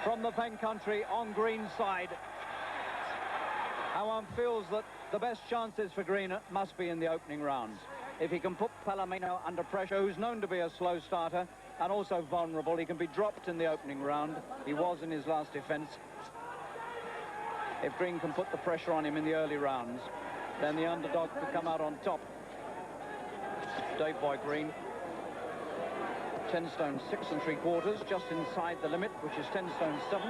from the Pen Country on green side. And one feels that the best chances for Green must be in the opening rounds. If he can put Palomino under pressure, who's known to be a slow starter and also vulnerable, he can be dropped in the opening round. He was in his last defence. If Green can put the pressure on him in the early rounds, then the underdog could come out on top. Dave Boy Green, 10 stone 6 3/4, just inside the limit, which is 10 stone 7.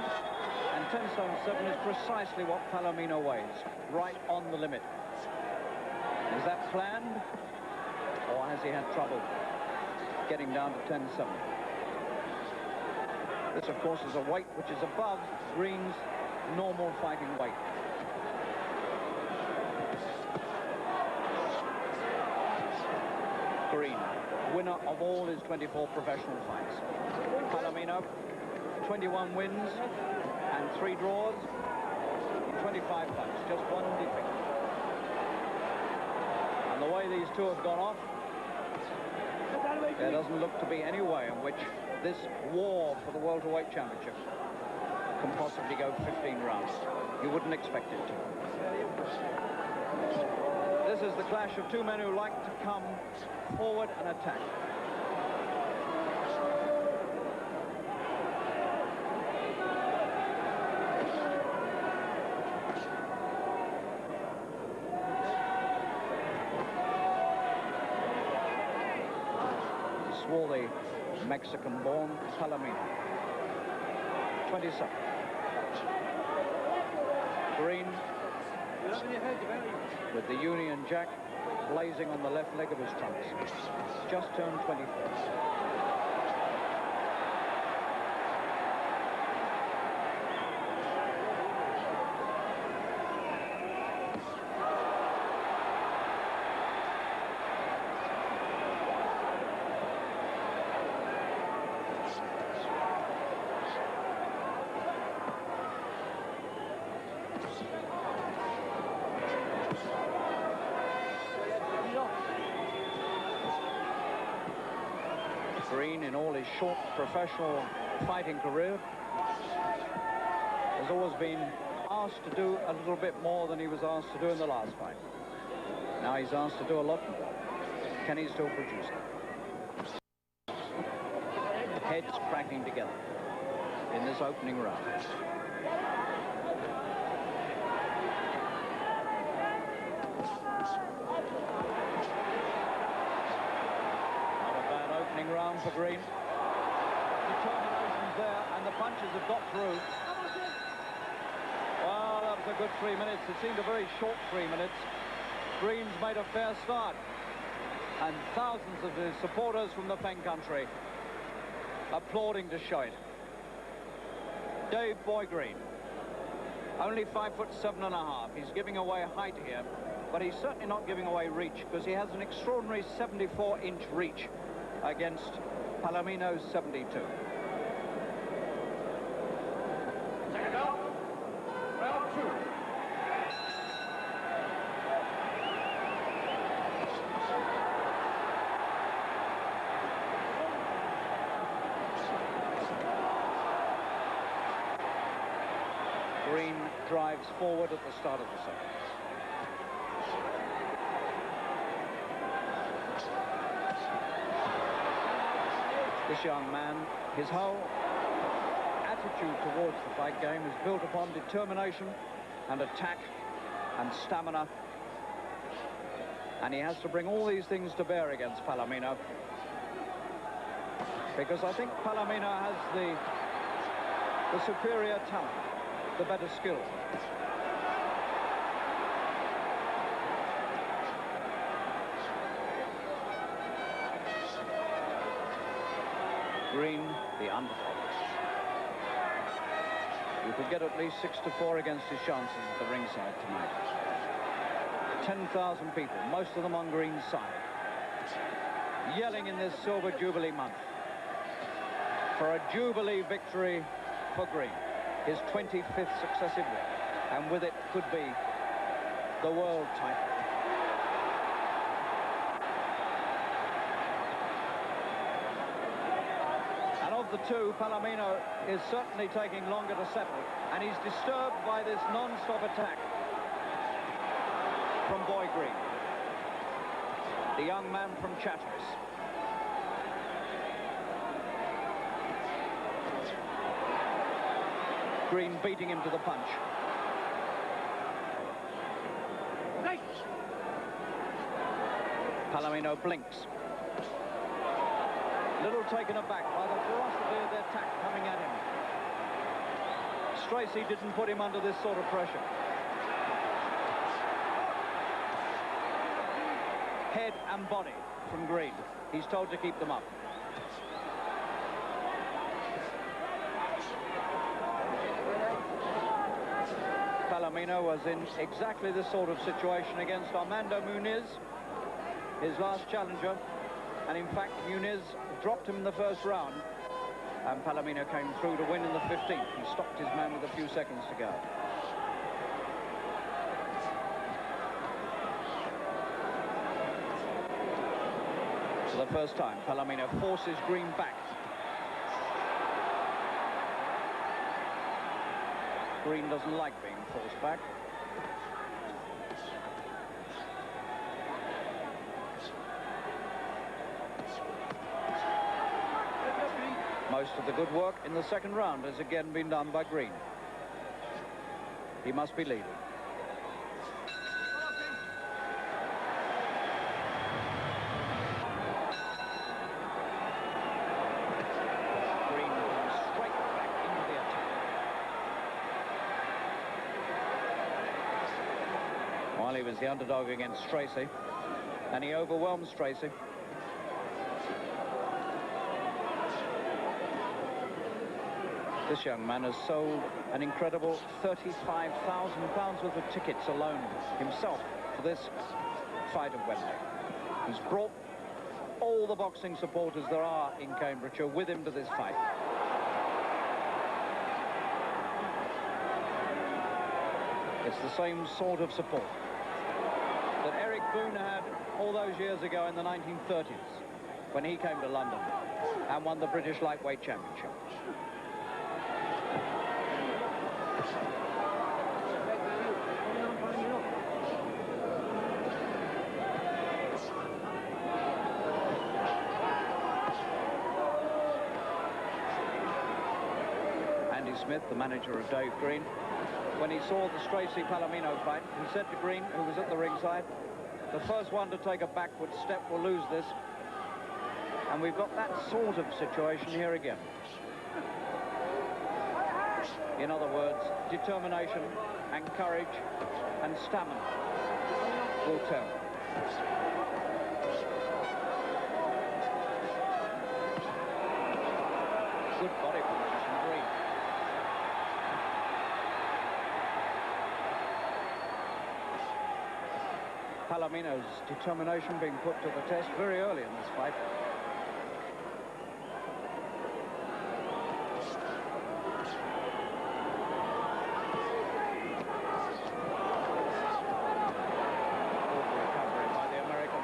And 10 stone 7 is precisely what Palomino weighs, right on the limit. Is that planned, or has he had trouble getting down to 10-7? This, of course, is a weight which is above Green's normal fighting weight. Green, winner of all his 24 professional fights. Palomino, 21 wins and 3 draws in 25 fights, just 1 defeat. And the way these two have gone off, there doesn't look to be any way in which this war for the welterweight championship can possibly go 15 rounds. You wouldn't expect it to. This is the clash of two men who like to come forward and attack. Swarthy Mexican-born Palomino, 27. Green with the Union Jack blazing on the left leg of his trunks. Just turned 24. Green, in all his short professional fighting career, has always been asked to do a little bit more than he was asked to do in the last fight. Now he's asked to do a lot more. Can he still produce it? Heads cracking together in this opening round. Round for Green. Determination's there, and the punches have got through. Well, that was a good 3 minutes. It seemed a very short 3 minutes. Green's made a fair start, and thousands of his supporters from the Pen Country applauding to show it. Dave Boy Green, only 5'7½". He's giving away height here, but he's certainly not giving away reach, because he has an extraordinary 74-inch reach against Palomino's 72. Second out, round 2. Green drives forward at the start of the second. This young man, his whole attitude towards the fight game is built upon determination and attack and stamina. And he has to bring all these things to bear against Palomino, because I think Palomino has the superior talent, the better skill. Green, the underdog. You could get at least 6-4 against his chances at the ringside tonight. 10,000 people, most of them on Green's side, yelling in this Silver Jubilee month for a Jubilee victory for Green, his 25th successive win, and with it could be the world title. of the two, Palomino is certainly taking longer to settle, and he's disturbed by this non-stop attack from Boy Green, the young man from Chatteris. Green beating him to the punch. Palomino blinks. Little taken aback by the ferocity of the attack coming at him. Stracey didn't put him under this sort of pressure. Head and body from Green. He's told to keep them up. Palomino was in exactly this sort of situation against Armando Muniz, his last challenger, and in fact Muniz dropped him in the first round, and Palomino came through to win in the 15th. He stopped his man with a few seconds to go. For the first time, Palomino forces Green back. Green doesn't like being forced back. Most of the good work in the second round has again been done by Green. He must be leading. Green comes straight back into the attack. While he was the underdog against Stracey, and he overwhelmed Stracey. This young man has sold an incredible £35,000 worth of tickets alone himself for this fight at Wembley. He's brought all the boxing supporters there are in Cambridgeshire with him to this fight. It's the same sort of support that Eric Boone had all those years ago in the 1930s when he came to London and won the British Lightweight Championship. Smith, the manager of Dave Green, when he saw the Stracey-Palomino fight, he said to Green, who was at the ringside, the first one to take a backward step will lose this. And we've got that sort of situation here again. In other words, determination and courage and stamina will tell. Good body punches from Green. Palomino's determination being put to the test very early in this fight. Good recovery by the American.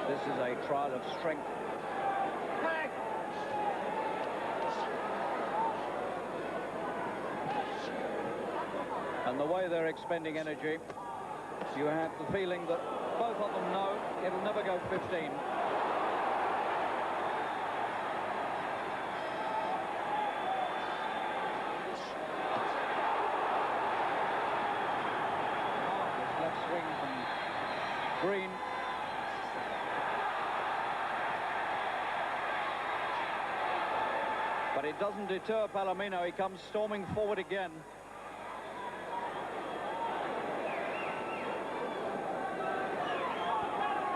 This is a trial of strength. And the way they're expending energy, you have the feeling that both of them know it'll never go 15. This left swing from Green. But it doesn't deter Palomino. He comes storming forward again.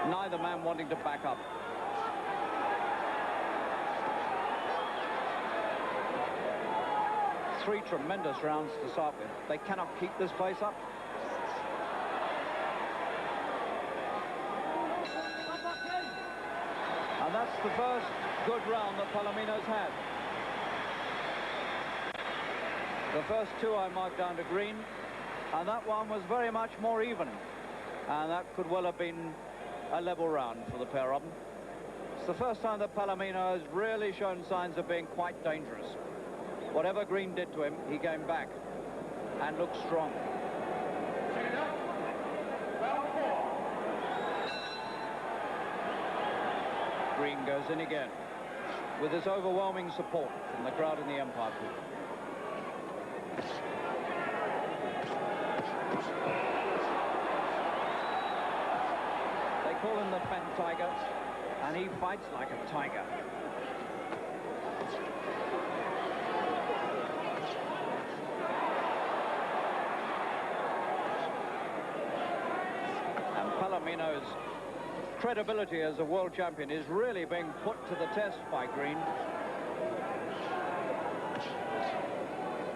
Neither man wanting to back up. Three tremendous rounds to start with. They cannot keep this place up. And that's the first good round that Palomino's had. The first two I marked down to Green, and that one was very much more even. And that could well have been a level round for the pair of them. It's the first time that Palomino has really shown signs of being quite dangerous. Whatever Green did to him, he came back and looked strong. Green goes in again with his overwhelming support from the crowd in the Empire Group. They call him the Fen Tiger, and he fights like a tiger. And Palomino's credibility as a world champion is really being put to the test by Green.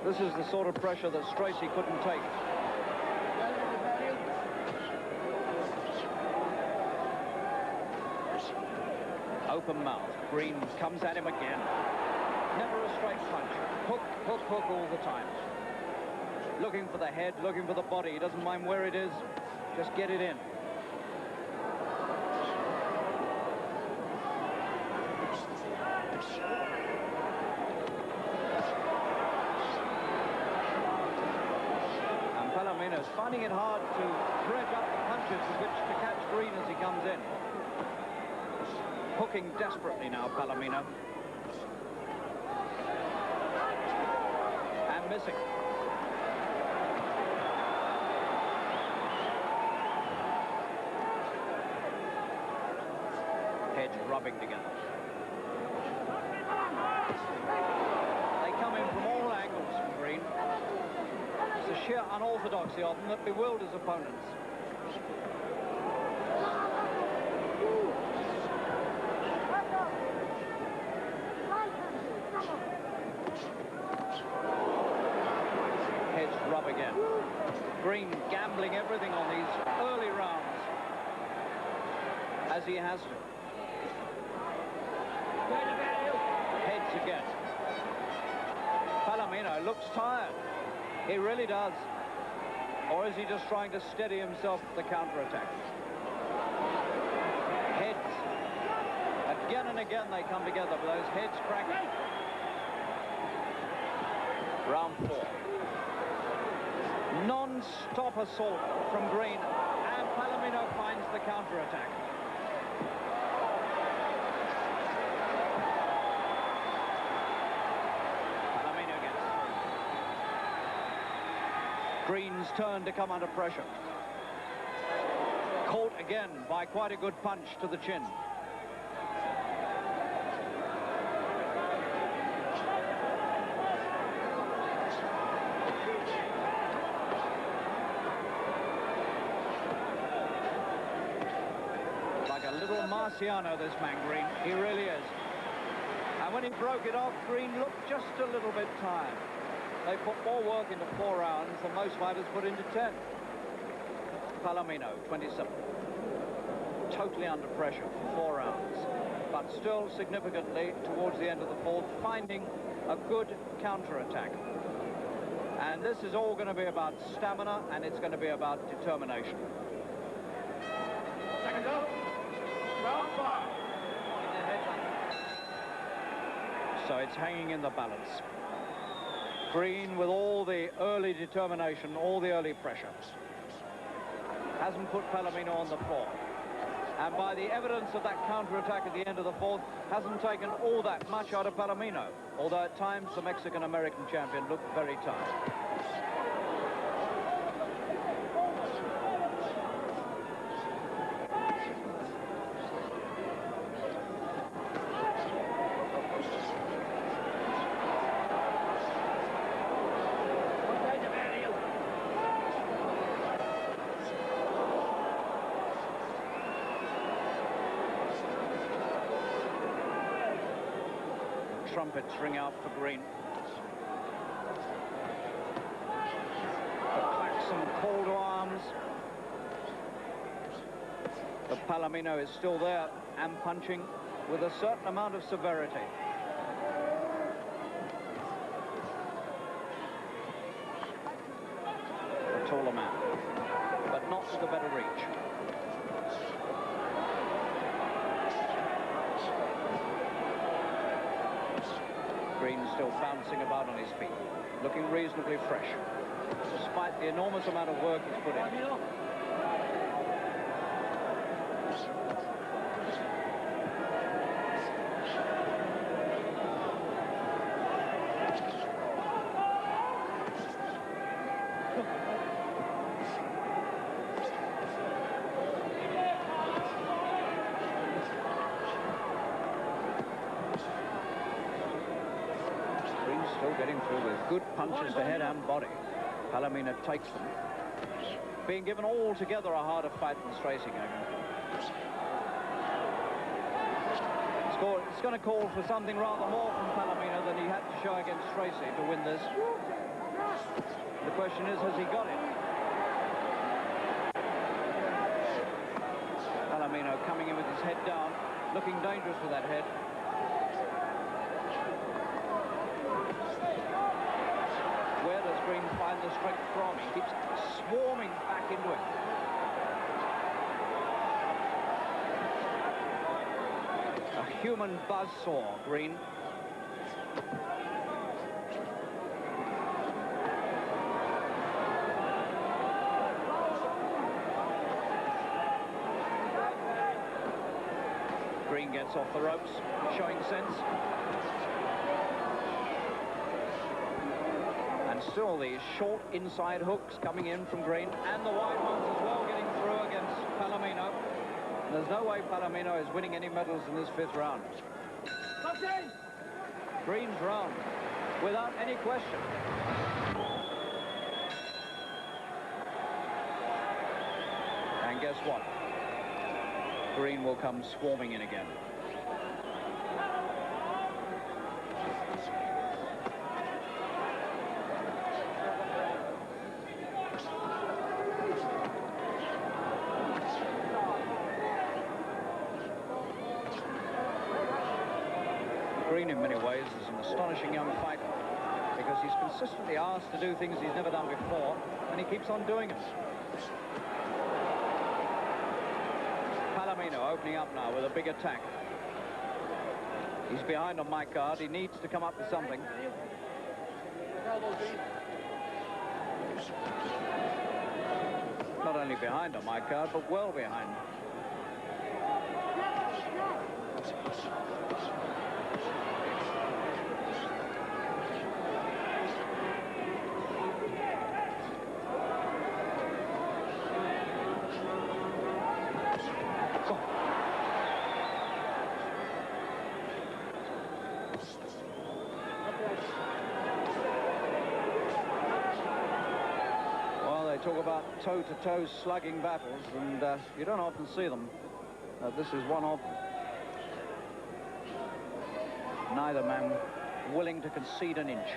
This is the sort of pressure that Stracy couldn't take. Open mouth. Green comes at him again. Never a straight punch. Hook, hook, hook all the time. Looking for the head, looking for the body. He doesn't mind where it is. Just get it in. And Palomino's finding it hard to dredge up the punches with which to catch Green as he comes in. Hooking desperately now, Palomino. And missing. Heads rubbing together. They come in from all angles from Green. It's the sheer unorthodoxy of them that bewilders opponents. Heads rub again. Green gambling everything on these early rounds, as he has to. Heads again. Palomino looks tired. He really does. Or is he just trying to steady himself for the counter-attack? Heads. Again and again they come together with those heads cracking. Round 4. Non-stop assault from Green, and Palomino finds the counter-attack. Palomino gets through. Green's turn to come under pressure. Caught again by quite a good punch to the chin. Marciano, this man Green, he really is. And when he broke it off, Green looked just a little bit tired. They put more work into 4 rounds than most fighters put into 10. Palomino, 27. Totally under pressure for 4 rounds, but still significantly towards the end of the 4th, finding a good counter-attack. And this is all going to be about stamina, and it's going to be about determination. Second up. Round 5. So it's hanging in the balance. Green with all the early determination, all the early pressure. Hasn't put Palomino on the floor. And by the evidence of that counter-attack at the end of the 4th, hasn't taken all that much out of Palomino. Although at times the Mexican-American champion looked very tired. Trumpets ring out for Green. The klaxon call to arms. But Palomino is still there and punching with a certain amount of severity. A taller man, but not with a better reach. Green still bouncing about on his feet, looking reasonably fresh, despite the enormous amount of work he's put in. Still getting through with good punches to head and body. Palomino takes them. Being given altogether a harder fight than Stracy-Gagan. It's going to call for something rather more from Palomino than he had to show against Stracy to win this. The question is, has he got it? Palomino coming in with his head down, looking dangerous with that head. Where does Green find the strength from? He keeps swarming back into it. A human buzzsaw, Green. Green gets off the ropes, showing sense. And still these short inside hooks coming in from Green, and the wide ones as well getting through against Palomino. There's no way Palomino is winning any medals in this 5th round. Green's round, without any question. And guess what? Green will come swarming in again. Green in many ways is an astonishing young fighter because he's consistently asked to do things he's never done before, and he keeps on doing them. Palomino opening up now with a big attack. He's behind on my card. He needs to come up with something. Not only behind on my card, but well behind. Talk about toe-to-toe slugging battles, and you don't often see them. This is one of them. Neither man willing to concede an inch.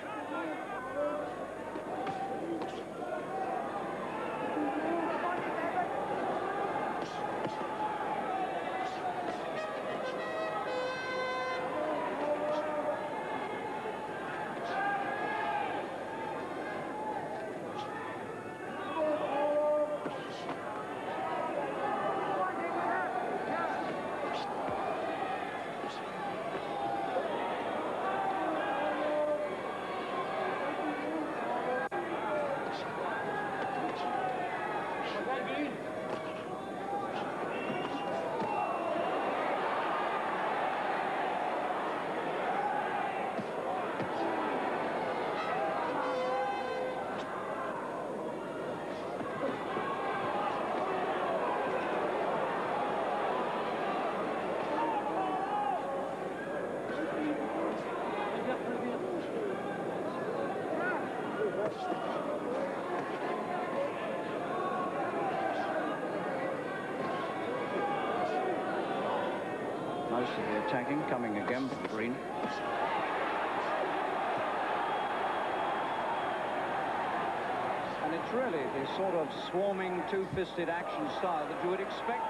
Most of the attacking coming again from Green. And it's really the sort of swarming, two-fisted action style that you would expect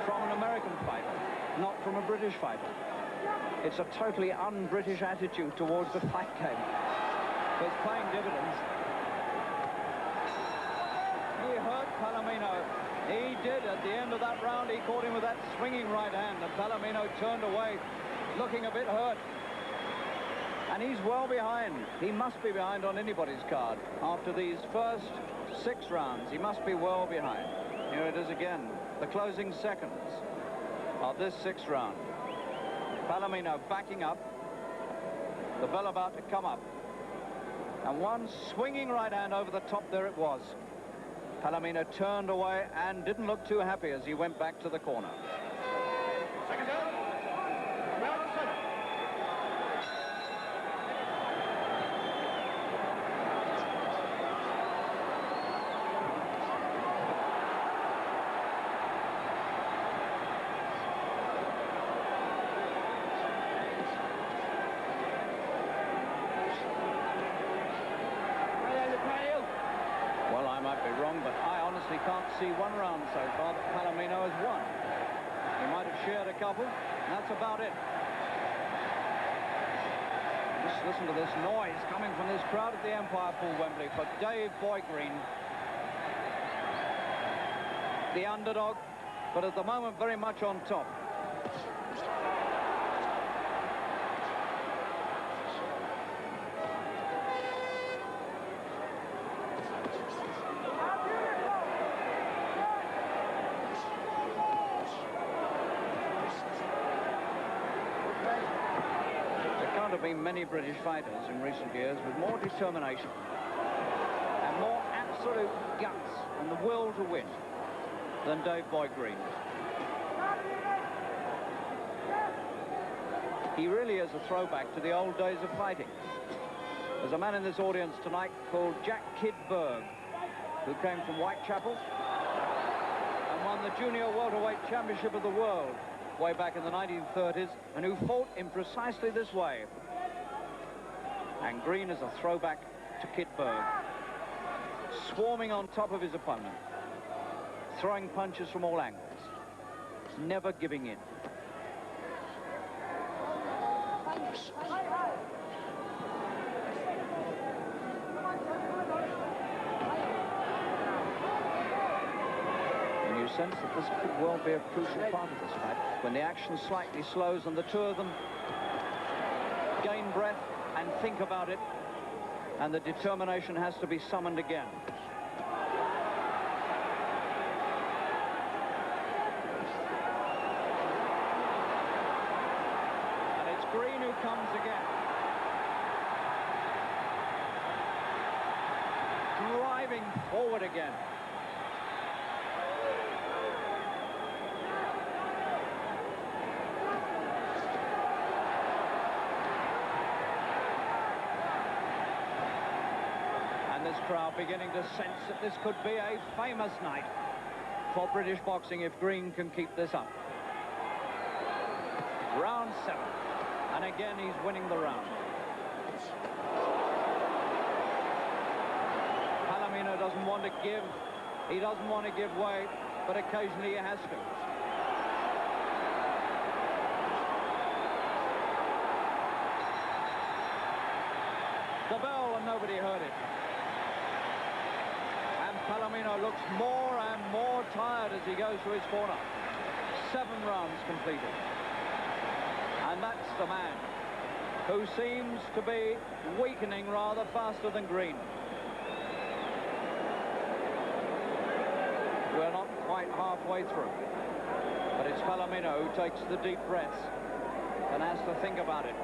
from an American fighter, not from a British fighter. It's a totally un-British attitude towards the fight game. But it's paying dividends. He hurt Palomino. He did at the end of that round. He caught him with that swinging right hand, and Palomino turned away, looking a bit hurt. And he's well behind. He must be behind on anybody's card. After these first 6 rounds, he must be well behind. Here it is again, the closing seconds of this 6th round. Palomino backing up. The bell about to come up. And one swinging right hand over the top, there it was. Palomino turned away and didn't look too happy as he went back to the corner. Second down. Round 7. Well, I might be wrong, but I honestly can't see one round so far that Palomino has won. He might have shared a couple, and that's about it. Just listen to this noise coming from this crowd at the Empire Pool, Wembley, for Dave Boygreen. The underdog, but at the moment very much on top. There have been many British fighters in recent years with more determination and more absolute guts and the will to win than Dave Boygreen. He really is a throwback to the old days of fighting. There's a man in this audience tonight called Jack Kid Berg, who came from Whitechapel and won the Junior Welterweight Championship of the World way back in the 1930s, and who fought in precisely this way. And Green is a throwback to Kid Berg, swarming on top of his opponent, throwing punches from all angles, never giving in. And you sense that this could well be a crucial part of this fight, when the action slightly slows and the two of them gain breath and think about it, and the determination has to be summoned again. And it's Green who comes again, driving forward again. This crowd beginning to sense that this could be a famous night for British boxing if Green can keep this up. Round 7, and again he's winning the round. Palomino doesn't want to give, he doesn't want to give way, but occasionally he has to. The bell, and nobody heard it. Palomino looks more and more tired as he goes to his corner. 7 rounds completed. And that's the man who seems to be weakening rather faster than Green. We're not quite halfway through, but it's Palomino who takes the deep breaths and has to think about it,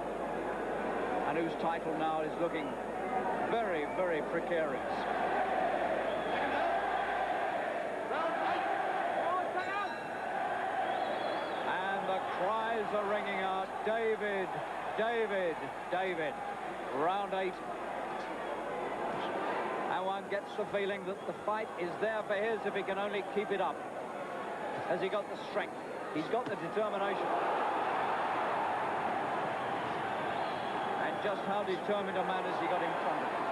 and whose title now is looking very, very precarious. Cries are ringing out, David, David, David. Round 8. And one gets the feeling that the fight is there for his if he can only keep it up. Has he got the strength? He's got the determination. And just how determined a man has he got in front of him?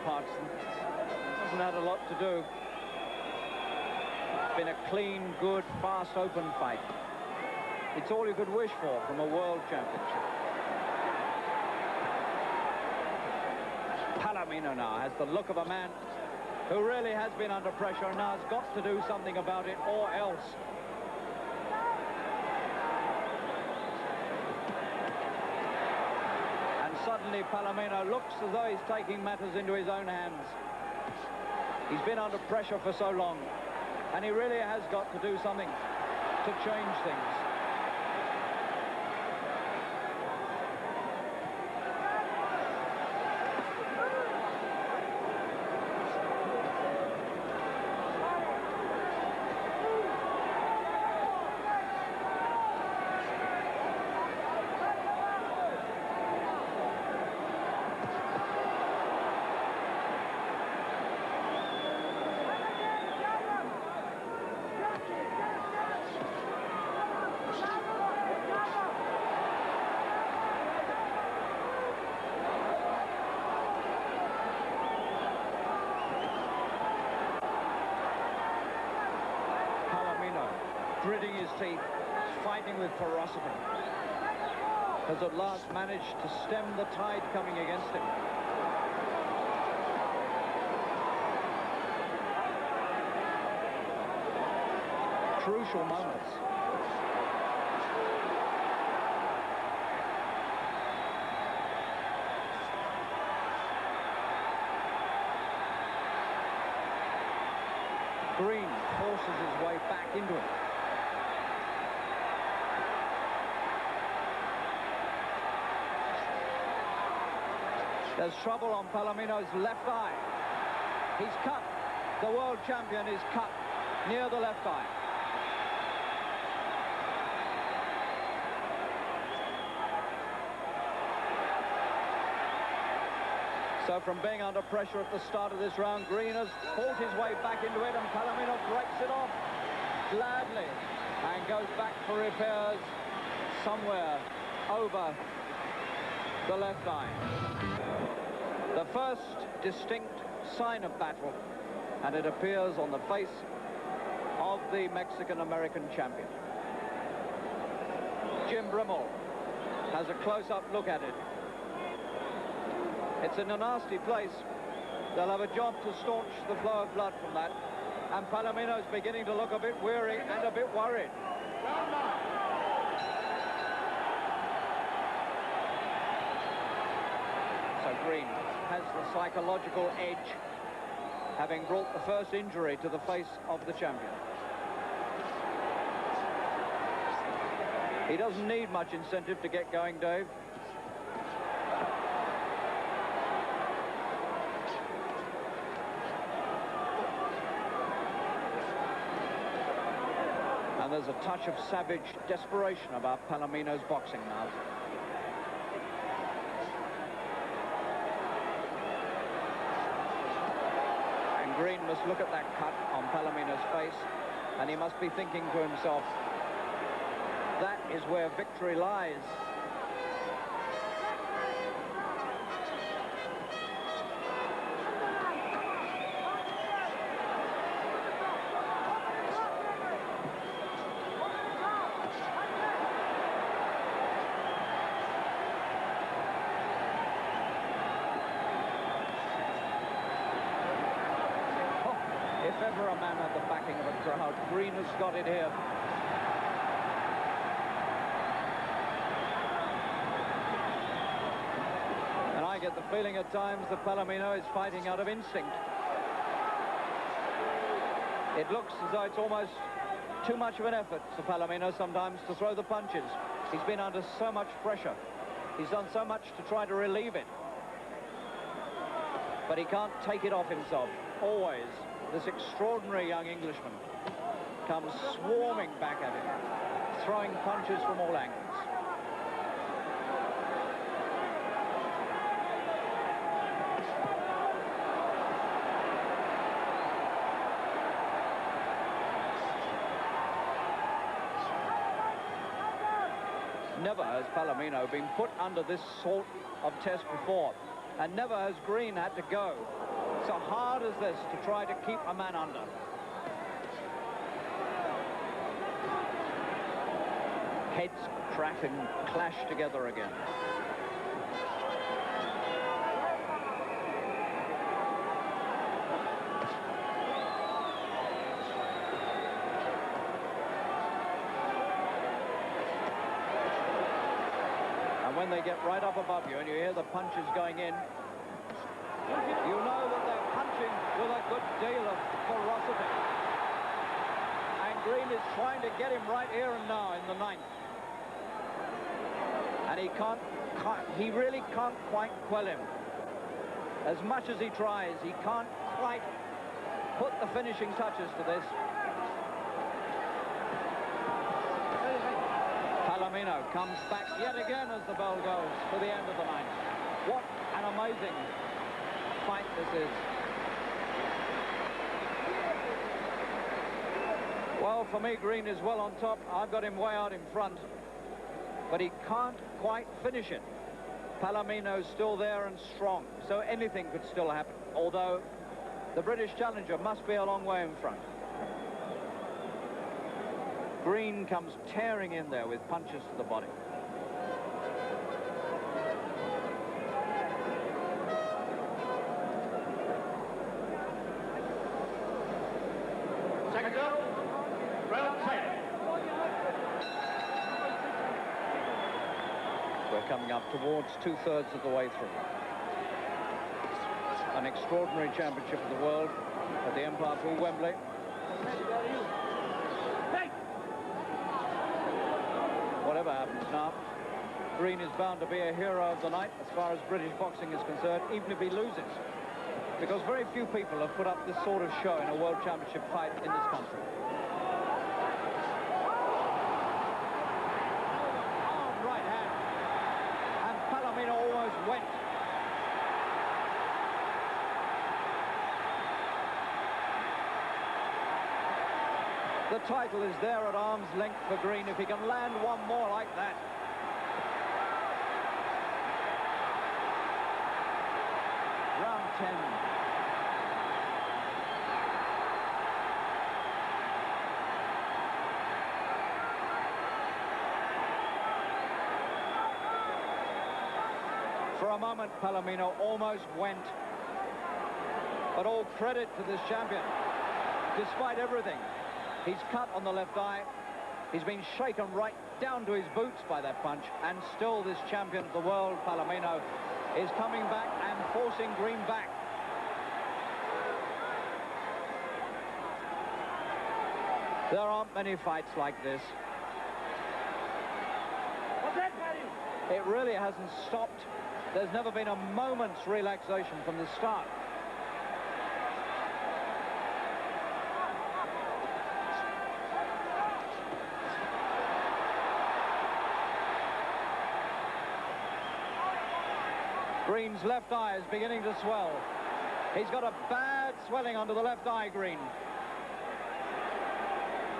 Parkson hasn't had a lot to do. It's been a clean, good, fast, open fight. It's all you could wish for from a world championship. Palomino now has the look of a man who really has been under pressure and now has got to do something about it or else. And suddenly Palomino looks as though he's taking matters into his own hands. He's been under pressure for so long, and he really has got to do something to change things. Gritting his teeth, fighting with ferocity, has at last managed to stem the tide coming against him. Crucial moments. Green forces his way back into it. There's trouble on Palomino's left eye. He's cut. The world champion is cut near the left eye. So from being under pressure at the start of this round, Green has fought his way back into it, and Palomino breaks it off gladly and goes back for repairs somewhere over the left eye. The first distinct sign of battle, and it appears on the face of the Mexican-American champion. Jim Brimmel has a close-up look at it. It's in a nasty place. They'll have a job to staunch the flow of blood from that, and Palomino's beginning to look a bit weary and a bit worried. So Green has the psychological edge, having brought the first injury to the face of the champion. He doesn't need much incentive to get going, Dave. And there's a touch of savage desperation about Palomino's boxing now. Green must look at that cut on Palomino's face, and he must be thinking to himself, that is where victory lies. If ever a man had the backing of a crowd, Green has got it here. And I get the feeling at times that Palomino is fighting out of instinct. It looks as though it's almost too much of an effort for Palomino sometimes to throw the punches. He's been under so much pressure. He's done so much to try to relieve it. But he can't take it off himself. Always. This extraordinary young Englishman comes swarming back at him, throwing punches from all angles. Never has Palomino been put under this sort of test before, and never has Green had to go so hard as this to try to keep a man under. Heads crack and clash together again. And when they get right up above you and you hear the punches going in, you know that they're punching with a good deal of ferocity. And Green is trying to get him right here and now in the 9th. And he really can't quite quell him. As much as he tries, he can't quite put the finishing touches to this. Palomino comes back yet again as the bell goes for the end of the 9th. What an amazing fight this is. Well, for me, Green is well on top. I've got him way out in front, but he can't quite finish it. Palomino's still there and strong, so anything could still happen, although the British challenger must be a long way in front. Green comes tearing in there with punches to the body. Second up, round 10. We're coming up towards 2/3 of the way through. An extraordinary championship of the world at the Empire Pool, Wembley. Whatever happens now, Green is bound to be a hero of the night as far as British boxing is concerned, even if he loses. Because very few people have put up this sort of show in a World Championship fight in this country. Right hand. And Palomino almost went. The title is there at arm's length for Green if he can land one more like that. Round 10. For a moment, Palomino almost went. But all credit to this champion. Despite everything, he's cut on the left eye. He's been shaken right down to his boots by that punch. And still this champion of the world, Palomino, is coming back and forcing Green back. There aren't many fights like this. It really hasn't stopped. There's never been a moment's relaxation from the start. Green's left eye is beginning to swell. He's got a bad swelling under the left eye, Green.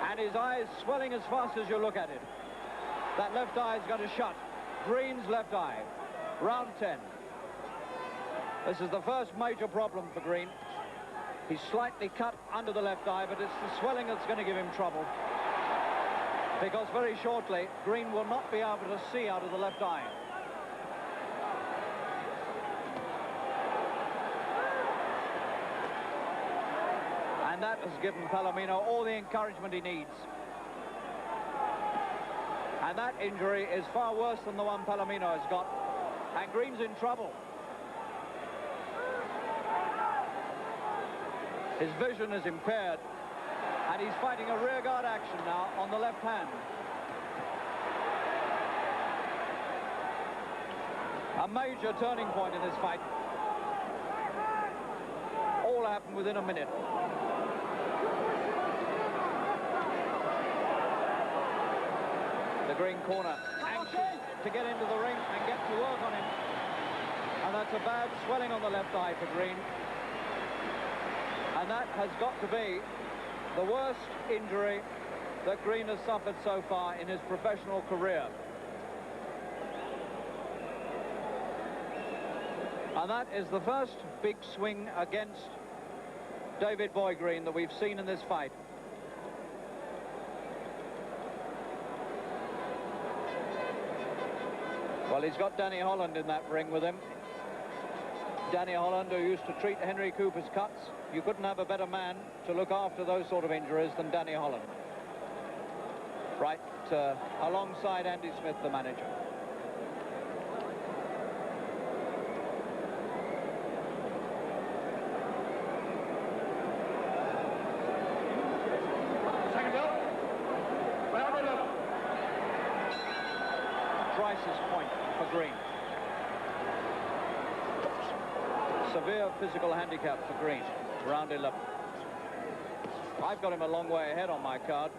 And his eye is swelling as fast as you look at it. That left eye is going to shut. Green's left eye. Round 10. This is the first major problem for Green. He's slightly cut under the left eye, but it's the swelling that's going to give him trouble. Because very shortly, Green will not be able to see out of the left eye. And that has given Palomino all the encouragement he needs. And that injury is far worse than the one Palomino has got. And Green's in trouble. His vision is impaired. And he's fighting a rearguard action now on the left hand. A major turning point in this fight. All happened within a minute. The Green corner, anxious to get into the ring and get to work on him. And that's a bad swelling on the left eye for Green. And that has got to be the worst injury that Green has suffered so far in his professional career. And that is the first big swing against David Boy Green that we've seen in this fight. Well, he's got Danny Holland in that ring with him. Danny Holland, who used to treat Henry Cooper's cuts. You couldn't have a better man to look after those sort of injuries than Danny Holland. Right alongside Andy Smith, the manager. Crisis point for Green. Severe physical handicap for Green. Round 11. I've got him a long way ahead on my card.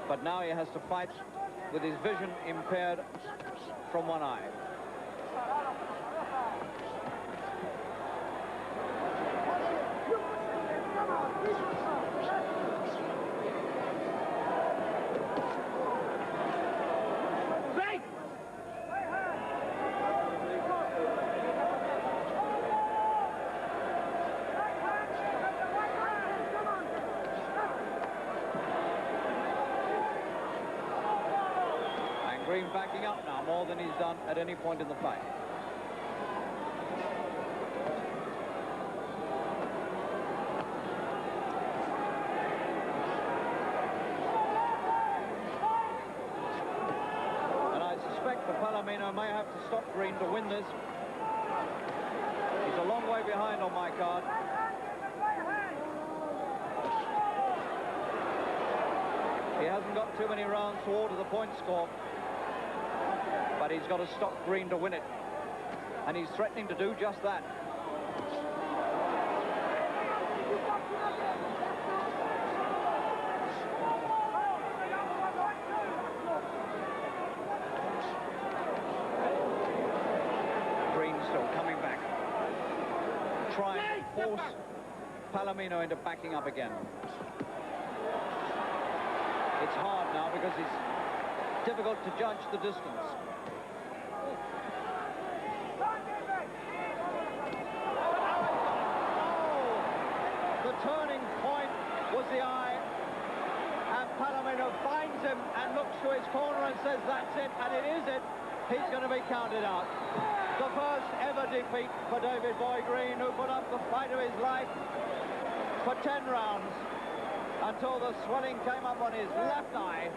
But now he has to fight with his vision impaired from one eye. Green backing up now more than he's done at any point in the fight. And I suspect that Palomino may have to stop Green to win this. He's a long way behind on my card. He hasn't got too many rounds to order the point score. But he's got to stop Green to win it. And he's threatening to do just that. Green still coming back. Trying to force Palomino into backing up again. It's hard now because it's difficult to judge the distance. The turning point was the eye, and Palomino finds him and looks to his corner and says that's it, and it is it. He's going to be counted out. The first ever defeat for David Boy Green, who put up the fight of his life for 10 rounds until the swelling came up on his left eye.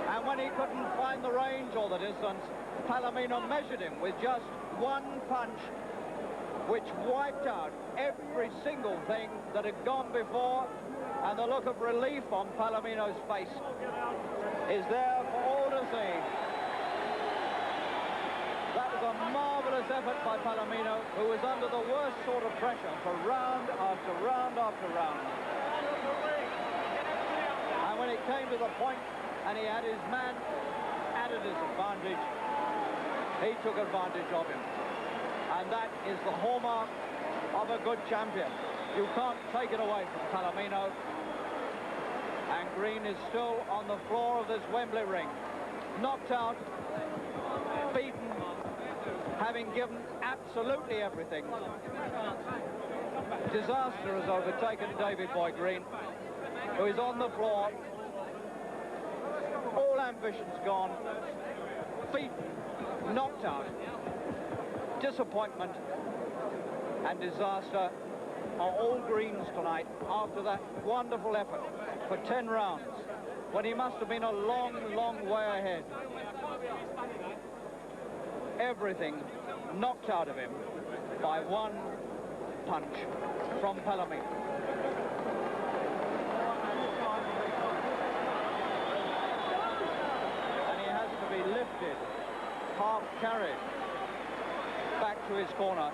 And when he couldn't find the range or the distance, Palomino measured him with just one punch, which wiped out every single thing that had gone before, and the look of relief on Palomino's face is there for all to see. That was a marvellous effort by Palomino, who was under the worst sort of pressure for round after round after round. And when it came to the point and he had his man at a disadvantage, he took advantage of him. And that is the hallmark of a good champion. You can't take it away from Palomino. And Green is still on the floor of this Wembley ring. Knocked out, beaten, having given absolutely everything. Disaster has overtaken David Boy Green, who is on the floor. All ambitions gone. Beaten, knocked out. Disappointment and disaster are all Green's tonight after that wonderful effort for 10 rounds, when he must have been a long, long way ahead. Everything knocked out of him by one punch from Palomino. And he has to be lifted, half carried, back to his corner.